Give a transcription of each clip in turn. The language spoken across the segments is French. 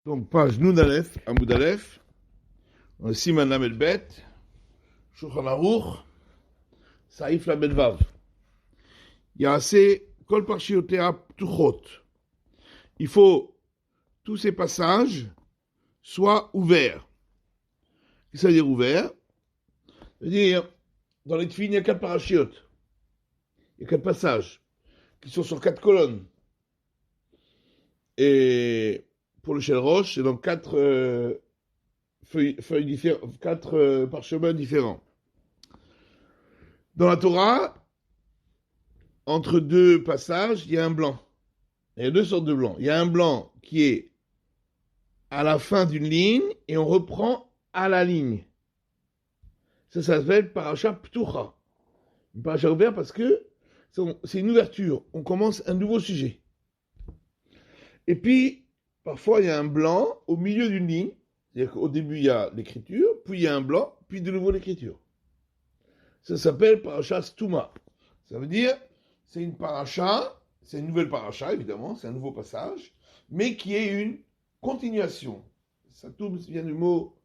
Donc, page Nun Aleph, Amoud Aleph, Siman Lamed Bet, Shulchan Aruch, Saïf Lamed Vav. Ya'aseh Kol Parshiotea Ptuchot. Il faut tous ces passages soient ouverts. Qu'est-ce que ça veut dire ouvert? Ça veut dire, dans les Tfilin, il y a 4 parachiotes. Il y a 4 passages qui sont sur 4 colonnes. Et pour le Shel Rosh, c'est dans 4 feuilles différentes, 4 parchemins différents. Dans la Torah, entre 2 passages, il y a un blanc. Il y a 2 sortes de blancs. Il y a un blanc qui est à la fin d'une ligne et on reprend à la ligne. Ça s'appelle Parasha Ptucha. Une Parasha ouverte parce que c'est une ouverture. On commence un nouveau sujet. Et puis, parfois, il y a un blanc au milieu d'une ligne. C'est-à-dire qu'au début, il y a l'écriture, puis il y a un blanc, puis de nouveau l'écriture. Ça s'appelle Parasha Stuma. Ça veut dire, c'est une paracha, c'est une nouvelle paracha, évidemment, c'est un nouveau passage, mais qui est une continuation. Ça vient du mot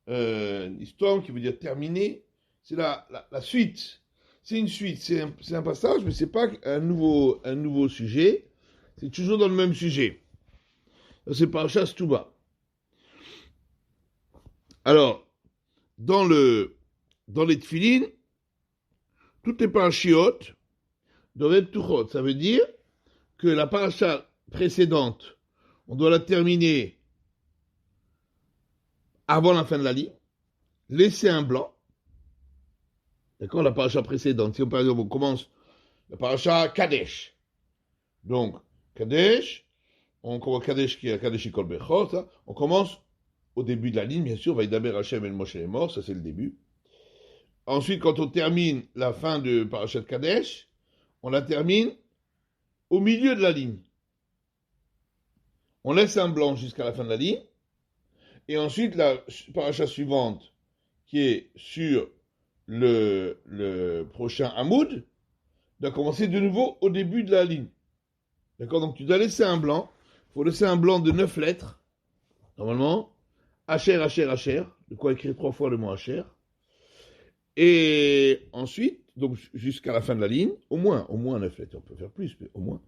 histoire, qui veut dire terminer. C'est la suite. C'est une suite, c'est un passage, mais c'est pas un nouveau sujet. C'est toujours dans le même sujet. C'est Parasha Stuma. Alors, dans les Tfilin, toutes les parachiotes doivent être tuchot. Ça veut dire que la paracha précédente, on doit la terminer avant la fin de la ligne, laisser un blanc. D'accord, la paracha précédente. Si on, par exemple, on commence la paracha Kadesh. Donc, Kadesh, on commence Kadesh qui est Kadesh Ikol Bechor, on commence au début de la ligne, bien sûr, Vaïdaber Hashem El Moshe est mort, ça c'est le début. Ensuite, quand on termine la fin de Parashat Kadesh, on la termine au milieu de la ligne. On laisse un blanc jusqu'à la fin de la ligne, et ensuite la paracha suivante, qui est sur le prochain Hamoud, doit commencer de nouveau au début de la ligne. D'accord? Donc tu dois laisser un blanc. Il faut laisser un blanc de 9 lettres, normalement. Asher, Asher, Asher, de quoi écrire 3 fois le mot Asher. Et ensuite, donc jusqu'à la fin de la ligne, au moins 9 lettres, on peut faire plus, mais au moins.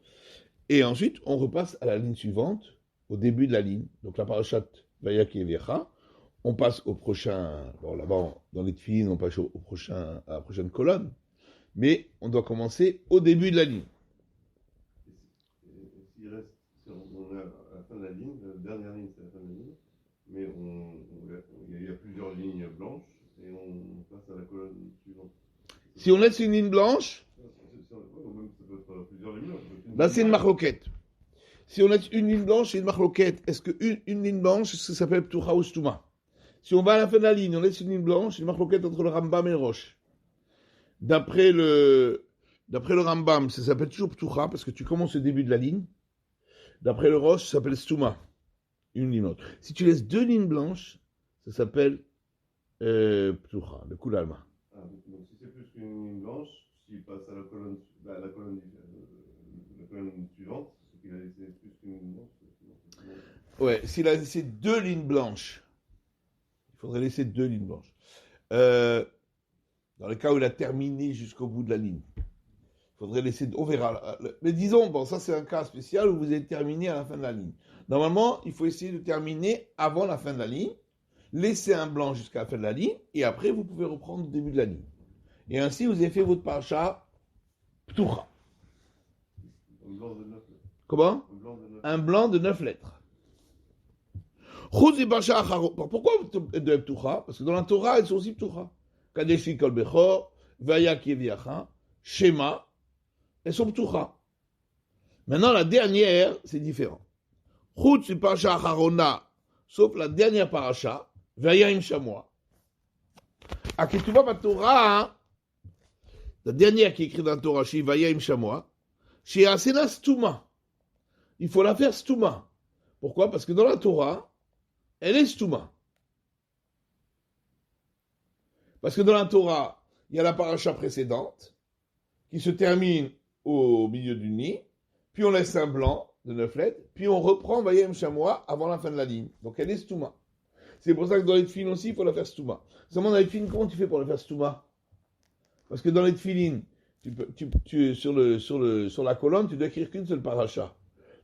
Et ensuite, on repasse à la ligne suivante, au début de la ligne. Donc la parashat Vayaki Evecha, on passe au prochain, bon là-bas, dans les Tfilin, on passe à la prochaine colonne, mais on doit commencer au début de la ligne. S'il reste, si on est à la fin de la ligne, la dernière ligne c'est la fin de la ligne, mais il y a plusieurs lignes blanches et on passe à la colonne suivante. Si on laisse une ligne blanche, là c'est une marloquette. Si on laisse une ligne blanche, c'est une marloquette. Est-ce qu'une ligne blanche, ça s'appelle Ptucha ou Stuma? Si on va à la fin de la ligne, on laisse une ligne blanche, c'est une marloquette entre le Rambam et le Rosh. D'après le Rambam, ça s'appelle toujours Ptucha parce que tu commences au début de la ligne. D'après le Rosh, ça s'appelle Stuma. Une ligne autre. Si tu laisses 2 lignes blanches, ça s'appelle Ptucha, le Kulalma. Donc si c'est plus qu'une ligne blanche, s'il passe à la colonne suivante, c'est qu'il a laissé plus qu'une ligne blanche. Ouais, s'il a laissé 2 lignes blanches, il faudrait laisser 2 lignes blanches. Dans le cas où il a terminé jusqu'au bout de la ligne, il faudrait laisser, on verra. Mais disons, bon, ça c'est un cas spécial où vous avez terminé à la fin de la ligne. Normalement, il faut essayer de terminer avant la fin de la ligne, laisser un blanc jusqu'à la fin de la ligne, et après vous pouvez reprendre au début de la ligne. Et ainsi, vous avez fait votre parasha Ptucha. Un blanc de 9 lettres. Comment? Un blanc de 9 lettres. Pourquoi de Ptucha? Parce que dans la Torah, elles sont aussi Ptucha. Kadesh Ikol Bechor, Vayak Yeviacha, Shema, elles sont Ptucha. Maintenant, la dernière, c'est différent. Chutz Parasha Acharona, sauf la dernière parasha, Vayim Shamoa. À Ketuvah Torah, la dernière qui est écrite dans la Torah, chez Vayim Shamoa, chez Asena Stuma. Il faut la faire Stuma. Pourquoi? Parce que dans la Torah, elle est Stuma. Parce que dans la Torah, il y a la paracha précédente, qui se termine au milieu d'une ligne, puis on laisse un blanc, de 9 lettres, puis on reprend Vayem Shamoa avant la fin de la ligne. Donc elle est Stouma. C'est pour ça que dans les tefilines aussi, il faut la faire Stouma. Seulement dans les tefilines, comment tu fais pour la faire Stouma? Parce que dans les tefilines, sur la colonne, tu dois écrire qu'une seule paracha.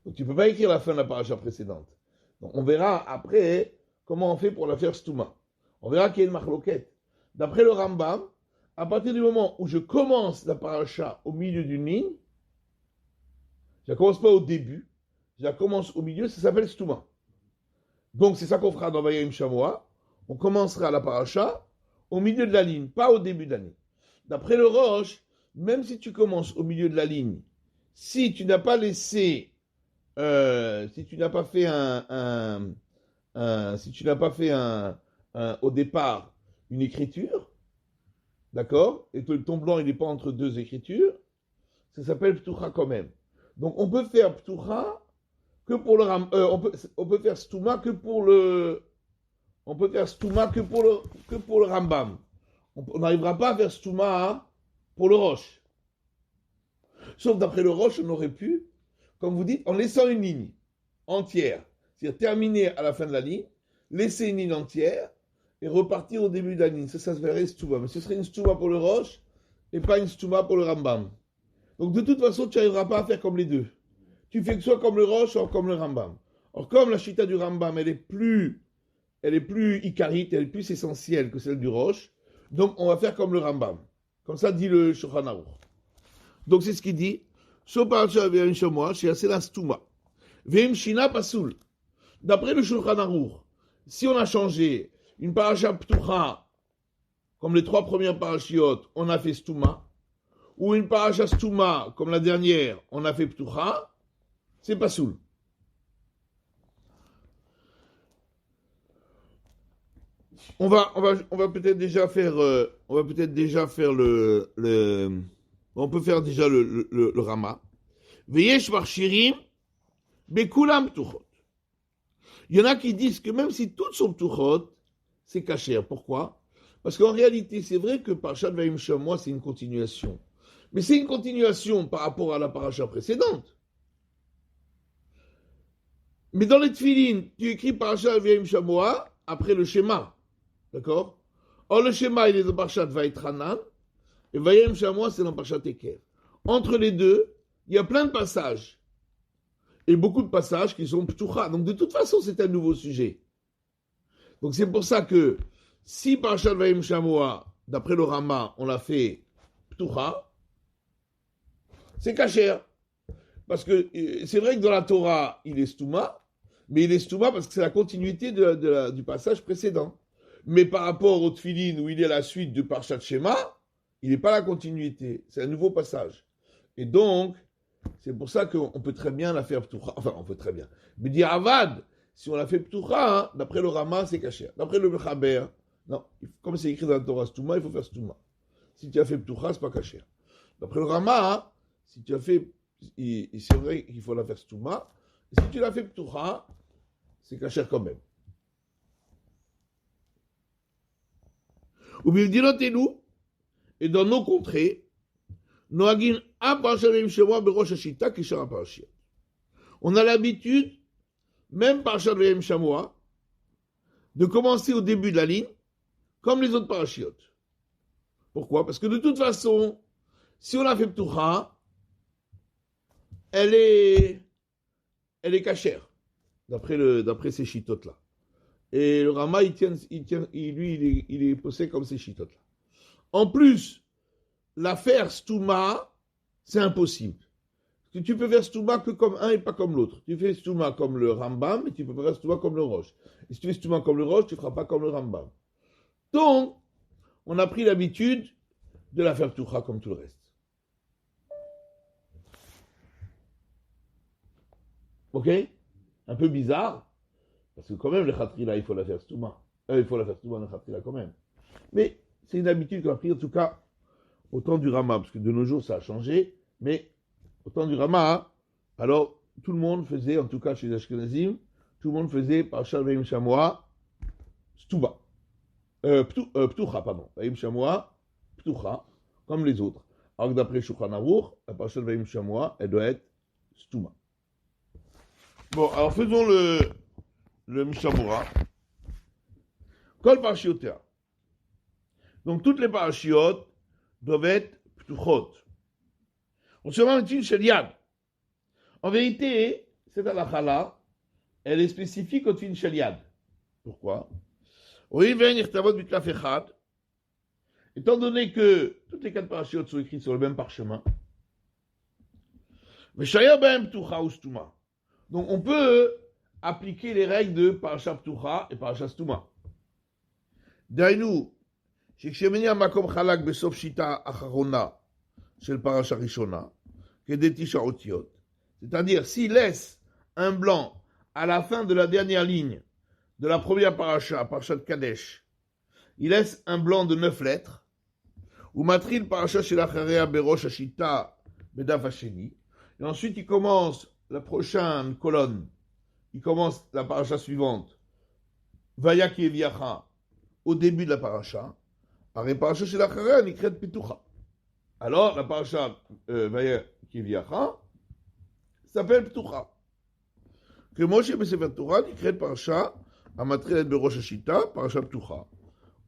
Donc tu ne peux pas écrire la fin de la paracha précédente. Donc on verra après comment on fait pour la faire Stouma. On verra qu'il y a une marloquette. D'après le Rambam, à partir du moment où je commence la paracha au milieu d'une ligne, je ne commence pas au début, je la commence au milieu, ça s'appelle Stouma. Donc c'est ça qu'on fera dans Vayem Shamoa. On commencera la paracha au milieu de la ligne, pas au début de la ligne. D'après le Roche, même si tu commences au milieu de la ligne, si tu n'as pas laissé, si tu n'as pas fait au départ une écriture, d'accord, et que ton blanc il n'est pas entre deux écritures, ça s'appelle Ptucha quand même. Donc on peut faire Ptucha que pour le on peut faire Stouma que pour le Rambam. On n'arrivera pas à faire Stouma pour le Roche. Sauf d'après le Roche, on aurait pu, comme vous dites, en laissant une ligne entière, c'est-à-dire terminer à la fin de la ligne, laisser une ligne entière et repartir au début de la ligne. Ça se verrait Stouma. Mais ce serait une Stouma pour le Roche et pas une Stouma pour le Rambam. Donc de toute façon, tu n'arriveras pas à faire comme les deux. Tu fais que soit comme le Roche, soit comme le Rambam. Or, comme la chita du Rambam, elle est plus icarite, elle est plus essentielle que celle du Roche, donc on va faire comme le Rambam. Comme ça dit le Shulchan Aruch. Donc c'est ce qu'il dit. D'après le Shulchan Aruch, si on a changé une paracha ptucha, comme les 3 premières parachiotes, on a fait stouma, ou une paracha stouma, comme la dernière, on a fait ptucha, c'est pas soul. On va peut-être déjà faire, on peut faire déjà le Rama. Veyesh marshirim bekulam ptuchot. Il y en a qui disent que même si toutes sont ptuchot, c'est kasher. Pourquoi? Parce qu'en réalité, c'est vrai que Parashat Vayim Shamoa, c'est une continuation. Mais c'est une continuation par rapport à la paracha précédente. Mais dans les tefilines, tu écris Parashat Vayim Shamoa après le schéma. D'accord? Or, le schéma, il est dans Parashat Vaïtranan, et Vayem Shamoa, c'est dans Parashat Ekev. Entre les deux, il y a plein de passages. Et beaucoup de passages qui sont Ptucha. Donc, de toute façon, c'est un nouveau sujet. Donc, c'est pour ça que, si Parashat Vayem Shamoa, d'après le Rama, on l'a fait Ptucha, c'est kasher. Parce que c'est vrai que dans la Torah, il est Stouma, mais il est Stouma parce que c'est la continuité du passage précédent. Mais par rapport au Tfilin, où il est la suite du Parshat Shema, il n'est pas la continuité. C'est un nouveau passage. Et donc, c'est pour ça qu'on peut très bien la faire Ptucha. Enfin, on peut très bien. Mais dire Avad, si on la fait Ptucha, hein, d'après le Rama, c'est kasher. D'après le Mechaber, non, comme c'est écrit dans la Torah Stouma, il faut faire Stouma. Si tu as fait Ptucha, c'est pas kasher. D'après le Rama, hein, si tu as fait, c'est vrai qu'il faut la faire Stouma. Si tu l'as fait Ptucha, c'est kasher quand même. Ou bien nous et dans nos contrées, on a l'habitude, même par Shalvayim Shamoa, de commencer au début de la ligne, comme les autres parachiotes. Pourquoi? Parce que de toute façon, si on a fait Ptucha, elle est cachère, d'après ces chitotes-là. Et le Rama, il est posé comme ces chitotes-là. En plus, l'affaire Stouma, c'est impossible. Parce que tu peux faire Stouma que comme un et pas comme l'autre. Tu fais Stouma comme le Rambam, et tu peux faire Stouma comme le Roche. Et si tu fais Stouma comme le Roche, tu ne feras pas comme le Rambam. Donc, on a pris l'habitude de la faire Ptucha comme tout le reste. Ok? Un peu bizarre. Parce que quand même, le Khatrila, il faut la faire Stouma. Il faut la faire Stouma, le Khatrila quand même. Mais c'est une habitude qu'on a pris, en tout cas, au temps du Rama, parce que de nos jours, ça a changé. Mais au temps du Rama, alors, tout le monde faisait, en tout cas chez les Ashkenazim, tout le monde faisait Parashat Vayim Shamoa, Stouma. Ptucha, pardon. Vayim Shamoa, Ptucha, comme les autres. Alors que d'après Shulchan Aruch, la Parashat Vayim Shamoa, elle doit être Stouma. Bon, alors faisons le Mishamura. Kol parashiotea. Donc toutes les parashiot doivent être ptuchot. On se rend une shel yad. En vérité, cette halakha-là, elle est spécifique au tfilin shel yad. Pourquoi? Étant donné que toutes les 4 parachutes sont écrites sur le même parchemin, donc on peut appliquer les règles de parashat ptucha et parashat stuma. Dainu, שכשמניע מקום חלק בסוף שיטה אחרונה של פרשה ראשונה, כדי 9 אותיות, c'est-à-dire s'il laisse un blanc à la fin de la dernière ligne de la première parasha, parashat Kadesh, il laisse un blanc de 9 lettres, ou matril parasha shel acharיה berosh hashita bedaf hasheni, et ensuite il commence la prochaine colonne, il commence la parasha suivante, Vaya ki eviacha, au début de la parasha, Aré parasha shel acharיה nikret pitucha. Alors la parasha Vaya ki eviacha s'appelle pitucha. Que Moshe Besefer Torah nikret parasha Amatrilet berosh hashita parasha pitucha.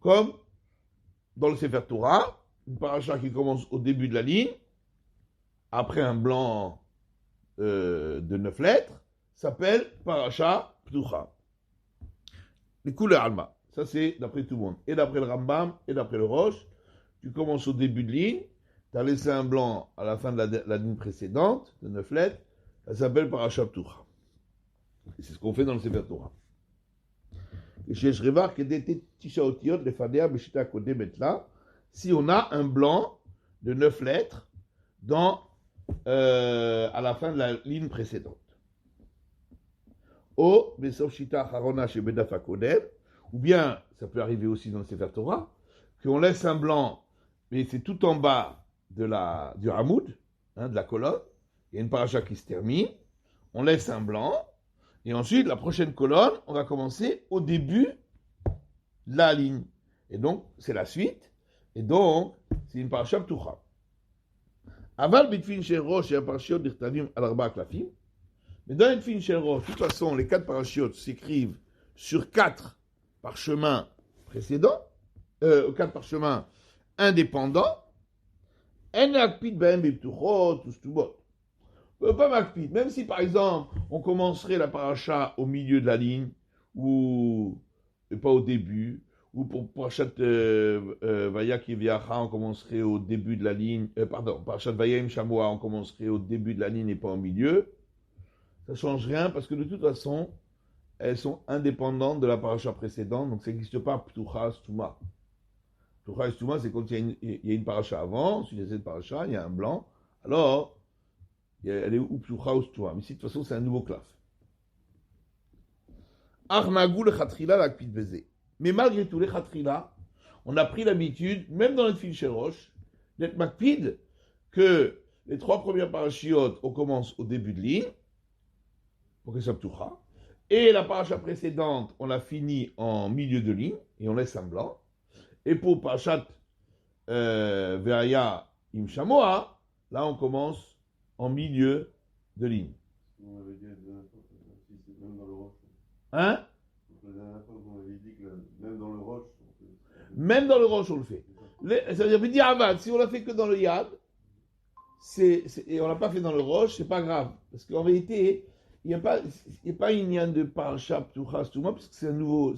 Comme dans le Sefer Torah, une paracha qui commence au début de la ligne, après un blanc de 9 lettres, s'appelle paracha ptucha. Les couleurs alma. Ça, c'est d'après tout le monde. Et d'après le Rambam, et d'après le Rosh, tu commences au début de ligne, tu as laissé un blanc à la fin de la ligne précédente, de 9 lettres, ça s'appelle paracha ptucha. Et c'est ce qu'on fait dans le Sefer Torah. Si on a un blanc de 9 lettres à la fin de la ligne précédente. Ou bien, ça peut arriver aussi dans le Sefer Torah, qu'on laisse un blanc, mais c'est tout en bas du Hamoud, de la colonne, il y a une paracha qui se termine, on laisse un blanc, et ensuite, la prochaine colonne, on va commencer au début de la ligne. Et donc, c'est la suite. Et donc, c'est une parasha ptucha. Aval bitfin shel rosh et parashiot dirtavim al arba klafim. Mais dans bitfin shel rosh, de toute façon, les 4 parashiot s'écrivent sur 4 parchemins précédents, 4 parchemins indépendants. En akpid bahem biptuchot ustubot. Pas makpid. Même si, par exemple, on commencerait la paracha au milieu de la ligne, ou pas au début, ou pour parashat Vaya ki eviacha, on commencerait au début de la ligne, parashat Vayem Shamua, on commencerait au début de la ligne et pas au milieu, ça ne change rien parce que de toute façon, elles sont indépendantes de la paracha précédente, donc ça n'existe pas ptucha stuma. Ptucha et stuma, c'est quand il y a une paracha avant, ensuite il y a cette paracha, il y a un blanc, alors elle est ou ptucha ou stuma, mais si de toute façon c'est un nouveau claf. Arnagou le chatrila la kpid beze. Mais malgré tout, les chatrila, on a pris l'habitude, même dans le fil shel rosh, d'être makpid, que les 3 premières parachiotes, on commence au début de ligne, pour que ça ptucha, et la paracha précédente, on l'a fini en milieu de ligne, et on laisse un blanc, et pour parachat Ve'aya im Shamoa, là on commence en milieu de ligne. On avait dit la dernière fois, si c'est même dans le roche. Hein? La dernière fois, vous m'avez dit que même dans le roche. Même dans le roche, on le fait. Ça veut dire avad. Si on l'a fait que dans le yad, et on l'a pas fait dans le roche, c'est pas grave. Parce qu'en vérité, il n'y a pas une yann de parasha ptucha stuma, parce que c'est un nouveau.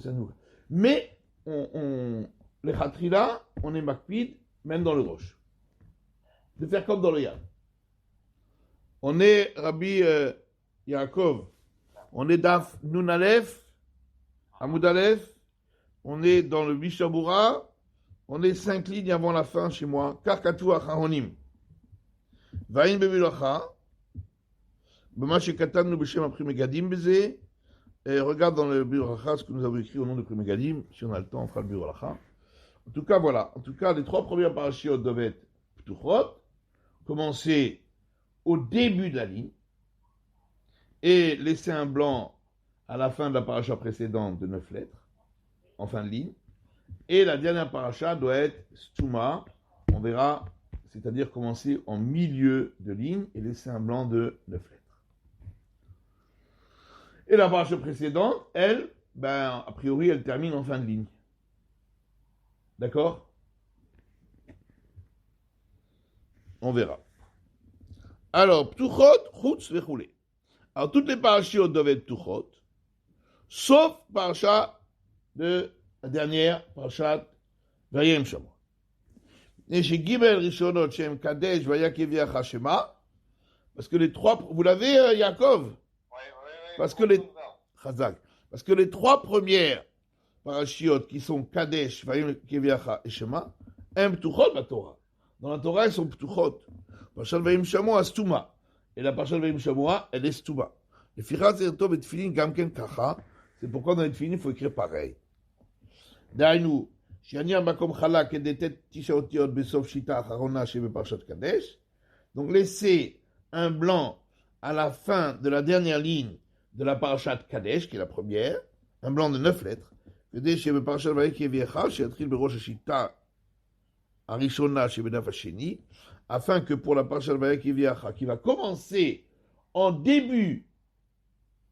Mais les chatrila, on est makpid, même dans le roche. De faire comme dans le yad. On est Rabbi Yaakov. On est Daf Nun Aleph, Amoud Aleph. On est dans le Mishabura. On est 5 lignes avant la fin chez moi. Karkatu Acharonim. Vaïn Bevilacha. Bema Shekatanu Beshem Apri Megadim Beze. Regarde dans le Bevilacha ce que nous avons écrit au nom de Pri Megadim. Si on a le temps, on fera le Bevilacha. En tout cas, voilà. En tout cas, les 3 premières parashiot doivent être Ptuchot. Commencer au début de la ligne. Et laisser un blanc à la fin de la paracha précédente de 9 lettres. En fin de ligne, et la dernière paracha doit être stuma, on verra, c'est-à-dire commencer en milieu de ligne et laisser un blanc de 9 lettres. Et la paracha précédente, elle, a priori, elle termine en fin de ligne. D'accord? On verra. Alors, ptuchot, chutz, vechoulé. Alors, toutes les parachiotes doivent être ptuchot, sauf paracha de la dernière, parachat Vayem Shamua. Et chez Gimel Rishonot, Shem Kadesh, Vayakeviach Hashema, parce que les trois, vous l'avez, Yaakov? Parce que les, Chazak, parce que les trois premières parachiotes qui sont Kadesh, Vayakeviach Hashema, un ptuchot la Torah. Dans la Torah, elles sont ptuchot. Parashat Vayem Shamua, Stuma. Et la parashat Vayem Shamua, elle est Stuma. Le Firat Zertov et Tfilin, Gamken Kacha. C'est pourquoi dans les Tfilin, il faut écrire pareil. Dainu, Shiania Makom Chala, Kedetet Tishaotiot, Besof Shita, Harona, Shebe Parashat Kadesh. Donc, laissez un blanc à la fin de la dernière ligne de la parashat Kadesh, qui est la première, un blanc de 9 lettres. Kedesh, Shebe Parashat Vayekeviach, Sheatril Berosh Shita, Arishona, Shebe Naf Hasheni, afin que pour la parashat Vayekeviach, qui va commencer en début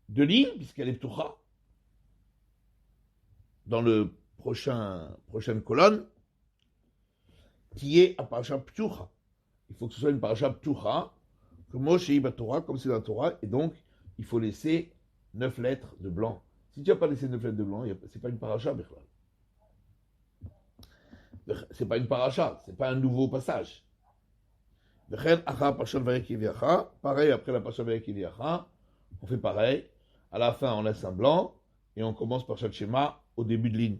de ligne, puisqu'elle est ptucha, dans le prochaine colonne, qui est à parashat ptucha. Il faut que ce soit une parashat ptucha, comme Moshe Torah, comme c'est dans la Torah, et donc il faut laisser 9 lettres de blanc. Si tu n'as pas laissé 9 lettres de blanc, c'est pas une parashat, c'est pas une parashat, c'est pas un nouveau passage. Pareil, après la parashat Vayekeviach, on fait pareil. À la fin, on laisse un blanc et on commence par Parashat Shema au début de ligne.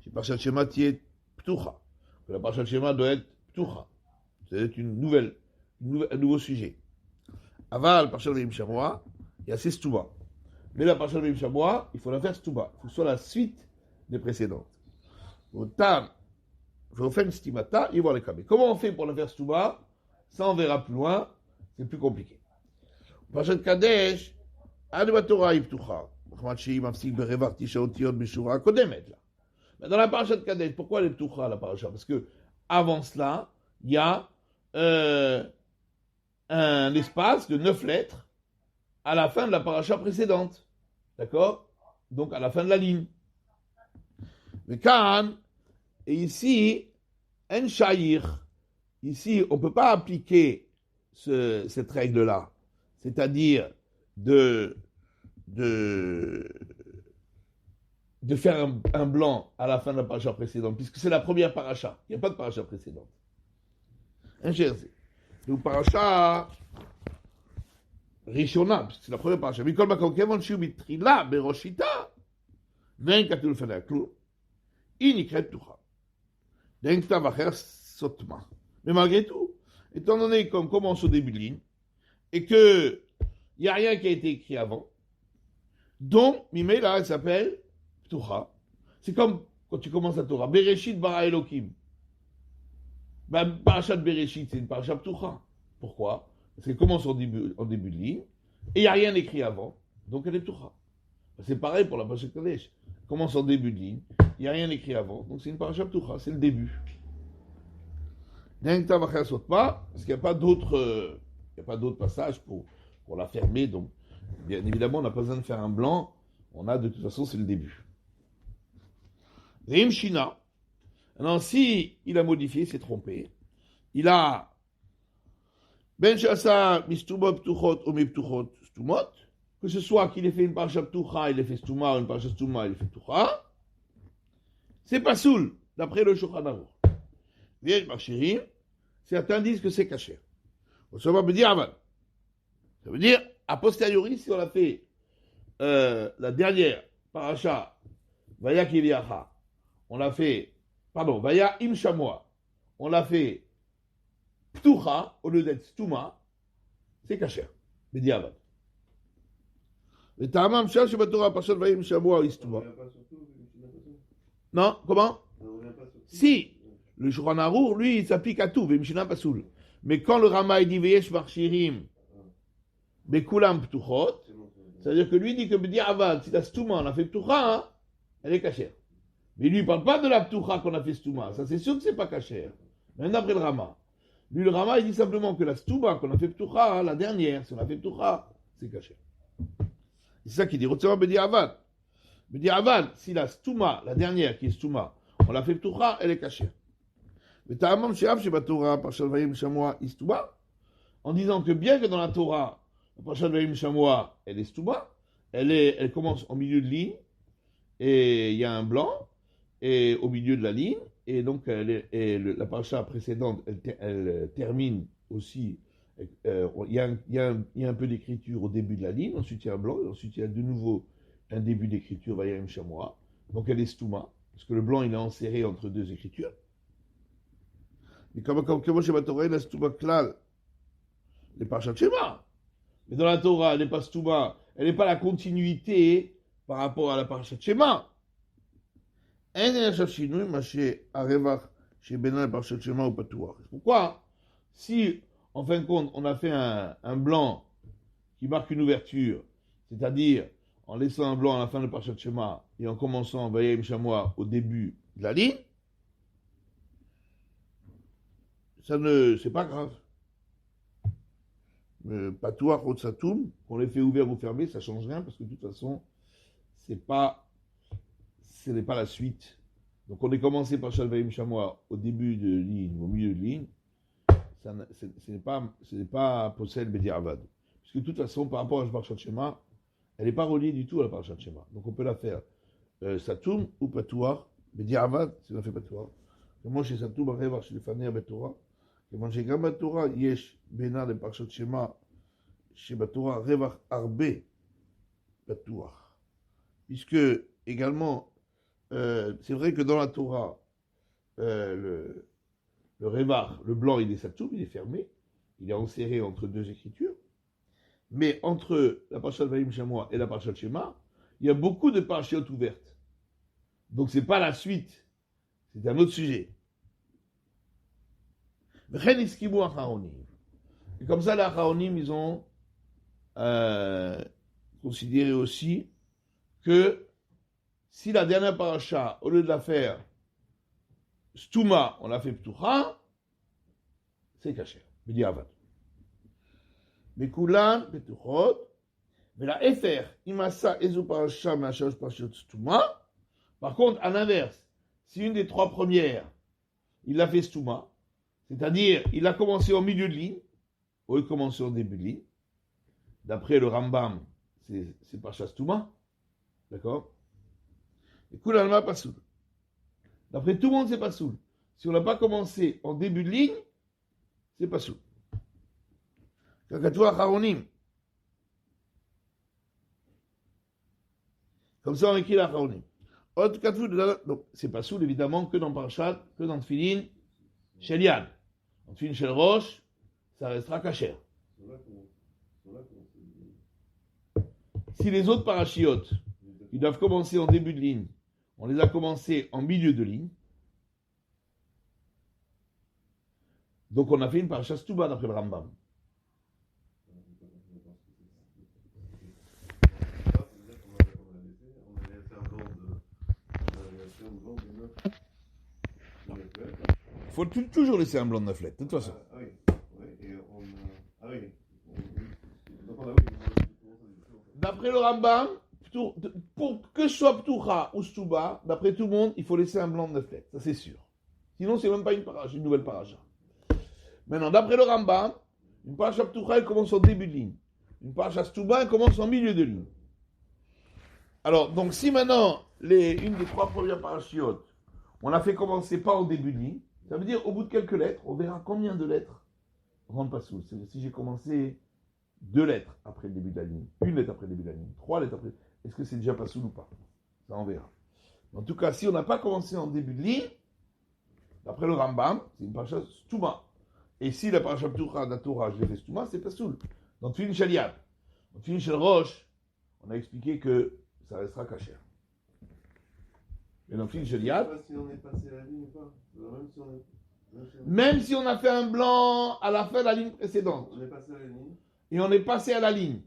Si Parashat Shema est ptucha, la Parashat Shema doit être ptucha. C'est un nouveau sujet. Aval, Parashat Vayem Shamua, il y a 6 stuma. Mais la Parashat Vayem Shamua, il faut la faire stuma. Il faut que ce soit la suite des précédentes. Au tam, il faut faire une stimata et voir les kabé. Comment on fait pour la faire stuma? Ça, on verra plus loin. C'est plus compliqué. Parashat Kadesh, mais dans la parashat Kadesh, pourquoi elle est ptucha, la parashat? Parce que avant cela, il y a un espace de 9 lettres à la fin de la parashat précédente. D'accord? Donc à la fin de la ligne. Mais Khan, et ici, en shayir, ici, on ne peut pas appliquer cette règle-là. C'est-à-dire de faire un blanc à la fin de la paracha précédente, puisque c'est la première paracha. Il n'y a pas de paracha précédente. Un jersey. Donc, paracha Rishona, puisque c'est la première paracha. Mikol makom kevon shiu mitrila beroshita, vein katul fenei klum, inikret ptucha. D'un ktav acher sotma. Mais malgré tout, étant donné qu'on commence au début de ligne, et que il n'y a rien qui a été écrit avant, donc, Mimé, là, elle s'appelle Ptucha. C'est comme quand tu commences la Torah. Bereshit bara Elokim. Parashat Bereshit, c'est une parashat Ptucha. Pourquoi? Parce qu'elle commence en début de ligne, et il n'y a rien écrit avant, donc elle est Ptucha. C'est pareil pour la parashat Kadesh. Elle commence en début de ligne, il n'y a rien écrit avant, donc c'est une parashat Ptucha, c'est le début. Parce qu'il n'y a pas d'autres passages pour la fermer, donc bien évidemment, on n'a pas besoin de faire un blanc. On a, de toute façon, c'est le début. Reim Shina. Alors, si il a modifié, s'est trompé, il a Ben Shasa Mistuma Ptuchot ou Miptuchot Stumot, que ce soit qu'il ait fait une parasha Ptucha, il ait fait Stuma, ou une parasha Stuma, il ait fait Ptucha, c'est pas soul, d'après le Shulchan Aruch. Vieille Marchirim, certains disent que c'est caché. Ça veut dire aval. Ça veut dire, a posteriori, si on a fait la dernière paracha, Vaya Kiliacha, on l'a fait, Vaya Im Shamua, on l'a fait Ptucha, au lieu d'être Stuma, c'est caché. Mais diable. Le Tamam Shah, je vais te rapprocher de Vaya Im Shamua ou Stuma. Non, comment? Si, le Shulchan Aruch, lui, il s'applique à tout, Vemshina Pasoul. Mais quand le Rama dit Veyesh Marchirim, Bekulam Ptuchot, c'est-à-dire que lui dit que B'diavad, si la Stuma, on a fait Ptucha, hein, elle est cachère. Mais lui, il ne parle pas de la Ptucha qu'on a fait Stuma. Ça, c'est sûr que ce n'est pas cachère. Même d'après le Rama. Lui, le Rama, il dit simplement que la Stuma qu'on a fait Ptucha, la dernière, si on a fait Ptucha, c'est cachère. C'est ça qu'il dit. Rotseva Bediavad. Bediavad, si la Stouma, la dernière qui est Stouma, on l'a fait Ptucha, elle est cachée. Mais Ta'amam Sheav Sheba Torah, Parshal Vayim Shamoa, Istouma, en disant que bien que dans la Torah, la Parshal Vayim Shamoa, elle est Stouma, elle commence en milieu de ligne, et il y a un blanc, et au milieu de la ligne, et donc la parasha précédente, elle termine aussi, il y a un peu d'écriture au début de la ligne, ensuite il y a un blanc, et ensuite il y a de nouveau un début d'écriture, Vayim Shamoa, donc elle est Stouma, parce que le blanc il est enserré entre deux écritures. Mais comme chez la Torah, la Stouma Klal, les parashat Shema. Mais dans la Torah, elle n'est pas Stouma, elle n'est pas la continuité par rapport à la parashat Shema. Pourquoi? Si, en fin de compte, on a fait un blanc qui marque une ouverture, c'est-à-dire en laissant un blanc à la fin de Parashat Shema et en commençant Vayim Shamoa au début de la ligne, c'est pas grave. Patouar, Rotsatoum, qu'on les fait ouvert ou fermé, ça change rien parce que de toute façon, ce n'est pas la suite. Donc on est commencé par Shalvaim Shamoa au début de ligne, au milieu de ligne, ce n'est pas Posel Bediavad. Parce que de toute façon, par rapport à Parashat Shema, elle n'est pas reliée du tout à la Parashat Shema. Donc on peut la faire Satoum ou Patouar, Bediavad, si on la fait Patouar. Moi chez Satoum, Revar, chez les Faner Betorah, כיוון שגם בתורה יש בינה לפרשת שמע, שבתורה רווח הרבה בטוח. Puisque également, c'est vrai que dans la Torah, le révar, le blanc, il est satoum, il est fermé, il est enserré entre deux écritures, mais entre la parashat Vayim Shamoa et la parashat Shema, il y a beaucoup de parachiotes ouvertes. Donc c'est pas la suite, c'est un autre sujet. Et comme ça, les Acharonim, ils ont considéré aussi que si la dernière paracha, au lieu de la faire Stouma, on l'a fait Ptucha, c'est caché. B'diavad. Mais Kulan, Ptuchot, mais la Efer, Imasa, Ezu paracha, Machaj parachot Stouma. Par contre, à l'inverse, si une des trois premières, il l'a fait Stouma, c'est-à-dire, il a commencé en milieu de ligne, ou il a commencé en début de ligne. D'après le Rambam, c'est Parashat Stouma. D'accord? Et Kulalma Pasoul. D'après tout le monde, c'est Pasoul. Si on n'a pas commencé en début de ligne, c'est Pasoul. Kakatoua Haronim. Comme ça, on écrit la Haronim. Donc, c'est Pasoul, évidemment, que dans Parashat, que dans Tfilin, Shelian. En Tfilin Shel Rosh, ça restera kasher. Si les autres parachiotes, ils doivent commencer en début de ligne, on les a commencés en milieu de ligne, donc on a fait une parasha Stouma d'après le Rambam. Il faut toujours laisser un blanc de 9 lettres, de toute façon. D'après le Rambam, pour que ce soit Ptucha ou Stuba, d'après tout le monde, il faut laisser un blanc de 9 lettres, ça c'est sûr. Sinon, c'est même pas une nouvelle paracha. Maintenant, d'après le Rambam, une paracha Ptucha, elle commence en début de ligne. Une paracha Stuba, elle commence en milieu de ligne. Alors, donc si maintenant, une des trois premières parachiotes, on l'a fait commencer pas au début de ligne, ça veut dire au bout de quelques lettres, on verra combien de lettres rentrent pas sous. Si j'ai commencé 2 lettres après le début de la ligne, 1 lettre après le début de la ligne, 3 lettres après, est-ce que c'est déjà pas sous ou pas? Ça on verra. En tout cas, si on n'a pas commencé en début de ligne, d'après le Rambam, c'est une paracha Stouma. Et si la paracha Ptucha d'Atora, je l'ai fait Stouma, c'est pas sous. Dans Tfilin Shelian, dans Tfilin Shel Rosh, on a expliqué que ça restera caché. Mais dans Tfilin Shelian, si on est passé la ligne ou pas. Même si on a fait un blanc à la fin de la ligne précédente. On est passé à la ligne. Et on est passé à la ligne.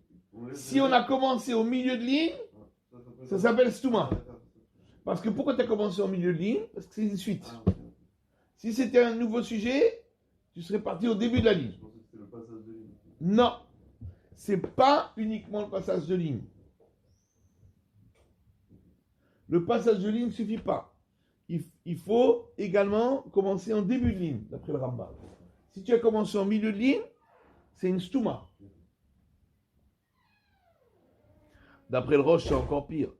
Si on a commencé au milieu de ligne, ça s'appelle Stouma. Parce que pourquoi tu as commencé au milieu de ligne? Parce que c'est une suite. Si c'était un nouveau sujet, tu serais parti au début de la ligne. Je pensais que c'était le passage de ligne. Non. C'est pas uniquement le passage de ligne. le passage de ligne ne suffit pas. Il faut également commencer en début de ligne, d'après le Rambam. Si tu as commencé en milieu de ligne, c'est une stouma. D'après le Roche, c'est encore pire.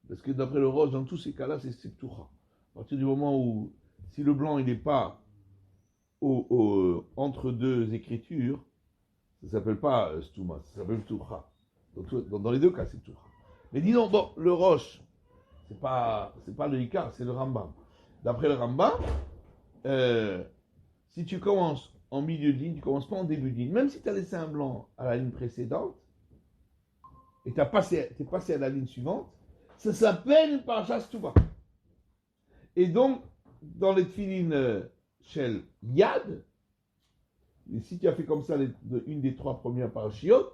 Parce que d'après le Roche, dans tous ces cas-là, c'est Septucha. À partir du moment où, si le blanc il n'est pas entre deux écritures, ça ne s'appelle pas stouma, ça s'appelle Septucha. Dans les deux cas, c'est Septucha. Mais disons, bon, le Roche, c'est pas le Ikar, c'est le Rambam. D'après le Rambam, si tu commences en milieu de ligne, tu ne commences pas en début de ligne. Même si tu as laissé un blanc à la ligne précédente, et tu es passé à la ligne suivante, ça s'appelle Parashat Ketuvah. Et donc, dans les tefilin Shel Yad, et si tu as fait comme ça une des trois premières parashiot,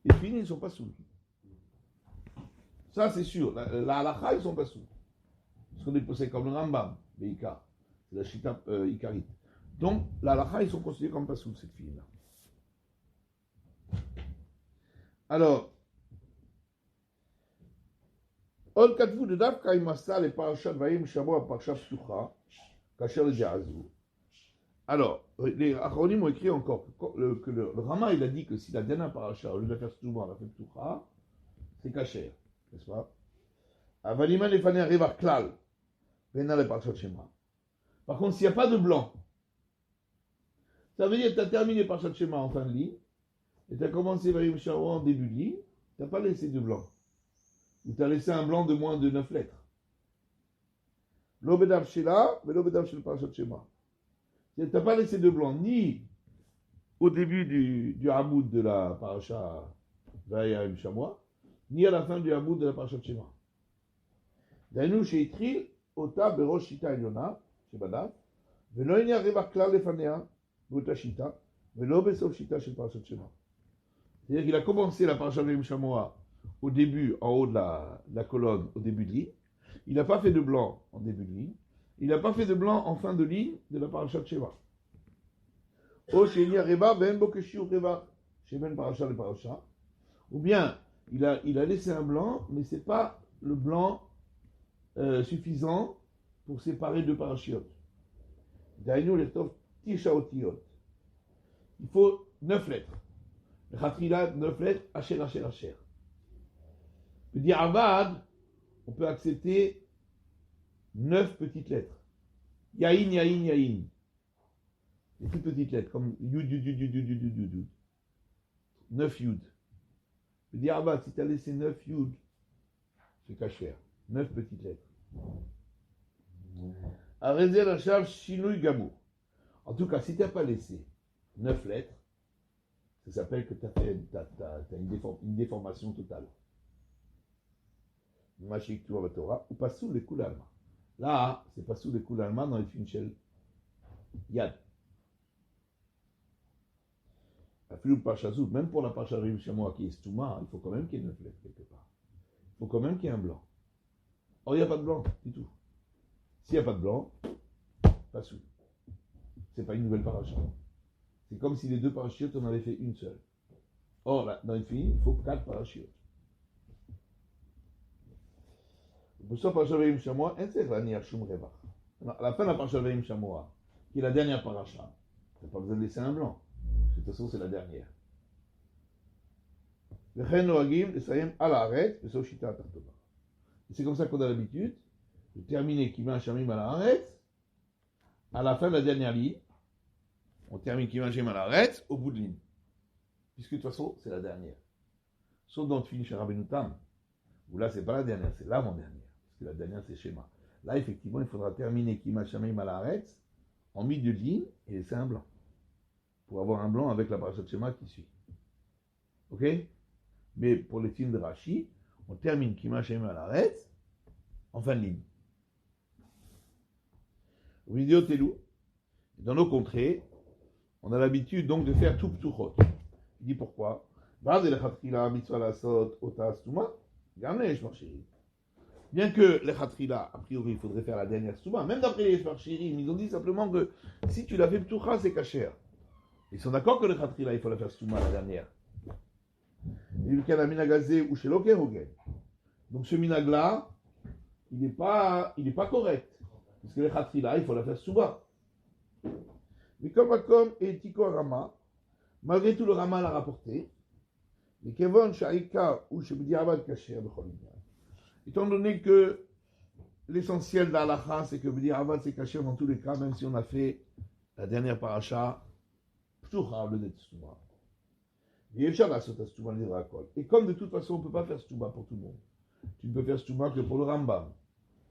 les tefilin ne sont pas sous. Ça, c'est sûr. La halakha, ils ne sont pas sous. Parce qu'on est posé comme le Rambam, le Ikar. C'est la Shita Ikarite. Donc, la halakha, ils sont considérés comme pas sous, cette fille-là. Alors, Ol Katvu de Dav Kaimasa, les parashat Vayim Shabo à Parashat Ptucha, Kacher le Jazou. Alors, les Achronim ont écrit encore que le Rama, il a dit que si la dernière parasha, au lieu de faire Ptucha, elle a fait Ptucha, c'est Kacher, n'est-ce pas? Avaliman les fanés arrivent à Klal, Vena les Parashat Shema. Par contre, s'il n'y a pas de blanc, ça veut dire que tu as terminé Parashat Shema en fin de ligne, et tu as commencé Vayim Shabo en début de ligne, tu n'as pas laissé de blanc. Ou tu as laissé un blanc de moins de 9 lettres. L'obedav shela, mais l'obedav shel parashat shema. Tu n'as pas laissé de blanc ni au début du hamoud de la parasha Vayim Shamwa, ni à la fin du hamoud de la parashat shema. Dainu sheitril ota berosh shita eliona, shebadav, velo enya revach klal lefanea, b'ota shita, velo besof shita shel parashat shema. C'est-à-dire qu'il a commencé la parasha Vayim Shamwa au début, en haut de la colonne, au début de ligne. Il n'a pas fait de blanc en début de ligne. Il n'a pas fait de blanc en fin de ligne de la parashat Sheva. Ou bien, il a laissé un blanc, mais ce n'est pas le blanc suffisant pour séparer deux parachiotes. Il faut 9 lettres. Le Khatrila, 9 lettres, Asher, Asher, Asher. Le Di'avad, on peut accepter 9 petites lettres. Yahin, Yahin, Yahin. Les toutes petites lettres, comme Yud, Yud, Yud, Yud, Yud, Yud, Yud, Yud. 9 Yud. Le Di'avad, si tu as laissé 9 Yud, c'est Kacher. 9 petites lettres. Arrêtez la charge Shinui Gamou. En tout cas, si tu n'as pas laissé 9 lettres, ça s'appelle que tu as une déformation totale. Mashik Torah Torah, ou pas sous les coups d'Alma. Là, c'est pas sous les coups d'Alma dans les Finchel Yad. Même pour la Parashat Vayim Shamwa qui est Stouma, il faut quand même qu'il y ait 9 lettres quelque part. Il faut quand même qu'il y ait un blanc. Or, il n'y a pas de blanc du tout. S'il n'y a pas de blanc, pas sous. C'est pas une nouvelle parasha. C'est comme si les deux parachutes, on avait fait une seule. Or, là, dans une fille, il faut 4 parachutes. Pour ça, Parashat Vayim Shamwa, à la fin de la Parashat Vayim Shamwa, qui est la dernière parasha, tu n'as pas besoin de laisser un blanc. De toute façon, c'est la dernière. C'est comme ça qu'on a l'habitude de terminer Kima Shamim à la Haaretz, à la fin de la dernière ligne. On termine Kima Shamim à la Haaretz au bout de ligne. Puisque de toute façon, c'est la dernière. Sauf dans le finish Rabbeinu Tam, où là, c'est pas la dernière, c'est l'avant-dernière. Parce que la dernière, c'est Shema. Là, effectivement, il faudra terminer Kima Shamim à la Haaretz en milieu de ligne et laisser un blanc. Pour avoir un blanc avec la parashat Shema qui suit. Ok? Mais pour les films de Rashi, on termine Kima Shamim à la Haaretz en fin de ligne. Vidéo Telou. Dans nos contrées, on a l'habitude donc de faire tout ptuchot. Il dit pourquoi? Bien que les Khatrila, a priori, il faudrait faire la dernière Stouma, même d'après les Shmarchirim, ils ont dit simplement que si tu l'as fait Ptucha, c'est Kacher. Ils sont d'accord que les Khatrila, il faut la faire Stouma, la dernière. Donc ce minag-là, il n'est pas correct. Parce que le Khatrila, il faut la faire souvent. Mais comme et Tiko Rama, malgré tout le Rama l'a rapporté, mais Kevon Shaika ou Shebediavad Kasher Becholinia. Étant donné que l'essentiel d'Alaha, c'est que Bediavad c'est Kasher dans tous les cas, même si on a fait la dernière paracha, Ptucha, le Netstuma. Et comme de toute façon, on ne peut pas faire Stuma pour tout le monde. Tu ne peux faire Stuma que pour le Rambam.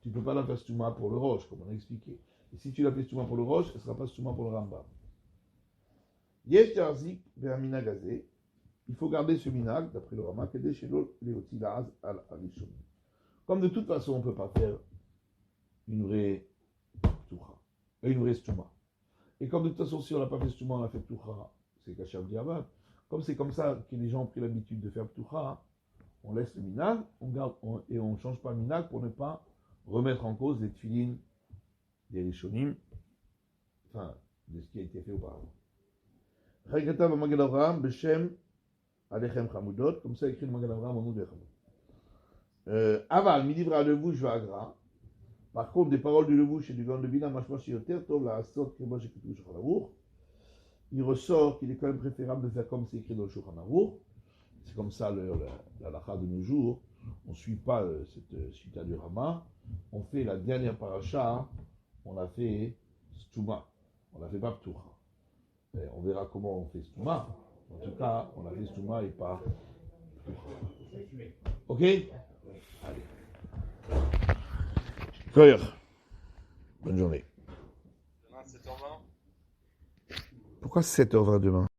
Tu ne peux pas la faire Stuma pour le Roche, comme on a expliqué. Et si tu la fais Stuma pour le Roche, elle ne sera pas Stuma pour le Rambam. Yesh Jarzik Be'amina Gazé. Il faut garder ce minag, d'après le Rama, Kede Shelo Leotilaz al Arishon. Comme de toute façon, on ne peut pas faire une vraie Ptucha, une vraie Stuma. Et comme de toute façon, si on n'a pas fait Stuma, on a fait Ptucha, c'est Kasher Diavad. Comme c'est comme ça que les gens ont pris l'habitude de faire Ptucha, on laisse le minag, on garde, et on ne change pas le minag pour ne pas remettre en cause les tfilines des Rishonim, enfin, de ce qui a été fait auparavant. Chaykatab Magen Avraham, Beshem, Alechem Chamudot, comme ça écrit le Magen Avraham au nom de Chamud. Aval, Midivra Levouche Vagra. Par contre, des paroles du Levouche et du Gan de Bina, Mashma Shioter, Tov la Asot, Keba Shekutu Shulchan Aruch. Il ressort qu'il est quand même préférable de faire comme c'est écrit dans le Shulchan Aruch. C'est comme ça la lacha de nos jours. On ne suit pas cette cita du Rama. On fait la dernière paracha, on a fait Stuma. On n'a fait pas Ptucha. On verra comment on fait Stuma. En tout cas, on a fait Stuma et pas Ptucha. Ok? Allez. Koyer. Bonne journée. Demain, 7h20. Pourquoi 7h20 demain?